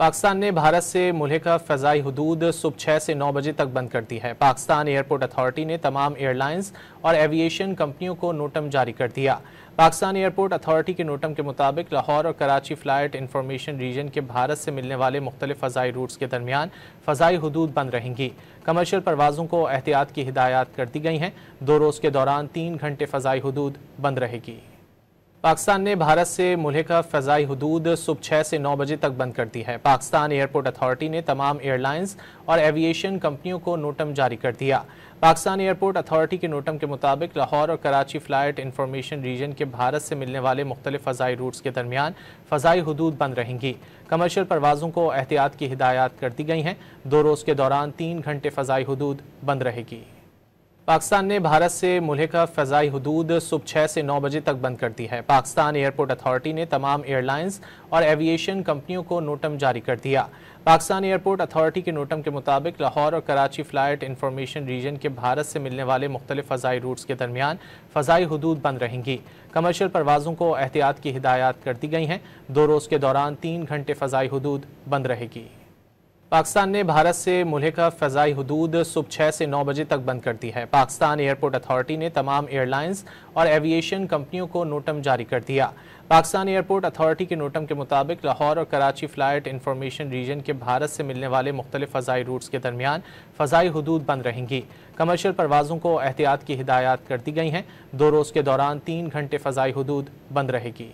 पाकिस्तान ने भारत से मुल्हिका फ़ज़ाई हदूद सुबह 6 से 9 बजे तक बंद कर दी है। पाकिस्तान एयरपोर्ट अथॉरिटी ने तमाम एयरलाइंस और एविएशन कंपनियों को नोटम जारी कर दिया। पाकिस्तान एयरपोर्ट अथॉरिटी के नोटम के मुताबिक लाहौर और कराची फ़्लाइट इंफॉर्मेशन रीजन के भारत से मिलने वाले मुख्तलिफ फ़ज़ाई रूट्स के दरमियान फ़ज़ाई हदूद बंद रहेंगी। कमर्शियल परवाज़ों को एहतियात की हिदायत कर दी गई हैं। 2 रोज़ के दौरान 3 घंटे फ़ज़ाई हदूद बंद रहेगी। पाकिस्तान ने भारत से मुल्हिका फ़ज़ाई हदूद सुबह 6 से 9 बजे तक बंद कर दी है। पाकिस्तान एयरपोर्ट अथॉरिटी ने तमाम एयरलाइंस और एविएशन कंपनियों को नोटम जारी कर दिया। पाकिस्तान एयरपोर्ट अथॉरिटी के नोटम के मुताबिक लाहौर और कराची फ़्लाइट इंफॉर्मेशन रीजन के भारत से मिलने वाले मुख्तलिफ फ़ज़ाई रूट्स के दरमियान फ़ज़ाई हदूद बंद रहेंगी। कमर्शियल परवाज़ों को एहतियात की हिदायत कर दी गई हैं। 2 रोज़ के दौरान 3 घंटे फ़ज़ाई हदूद बंद रहेगी। पाकिस्तान ने भारत से मुल्हिका फ़ज़ाई हदूद सुबह 6 से 9 बजे तक बंद कर दी है। पाकिस्तान एयरपोर्ट अथॉरिटी ने तमाम एयरलाइंस और एविएशन कंपनियों को नोटम जारी कर दिया। पाकिस्तान एयरपोर्ट अथॉरिटी के नोटम के मुताबिक लाहौर और कराची फ़्लाइट इंफॉर्मेशन रीजन के भारत से मिलने वाले मुख्तलिफ फ़ज़ाई रूट्स के दरमियान फ़ज़ाई हदूद बंद रहेंगी। कमर्शियल परवाज़ों को एहतियात की हिदायत कर दी गई हैं। 2 रोज़ के दौरान 3 घंटे फ़ज़ाई हदूद बंद रहेगी। पाकिस्तान ने भारत से मुल्हिका फ़ज़ाई हदूद सुबह 6 से 9 बजे तक बंद कर दी है। पाकिस्तान एयरपोर्ट अथॉरिटी ने तमाम एयरलाइंस और एविएशन कंपनियों को नोटम जारी कर दिया। पाकिस्तान एयरपोर्ट अथॉरिटी के नोटम के मुताबिक लाहौर और कराची फ़्लाइट इंफॉर्मेशन रीजन के भारत से मिलने वाले मुख्तलिफ फ़ज़ाई रूट्स के दरमियान फ़ज़ाई हदूद बंद रहेंगी। कमर्शियल परवाज़ों को एहतियात की हिदायत कर दी गई हैं। 2 रोज़ के दौरान 3 घंटे फ़ज़ाई हदूद बंद रहेगी।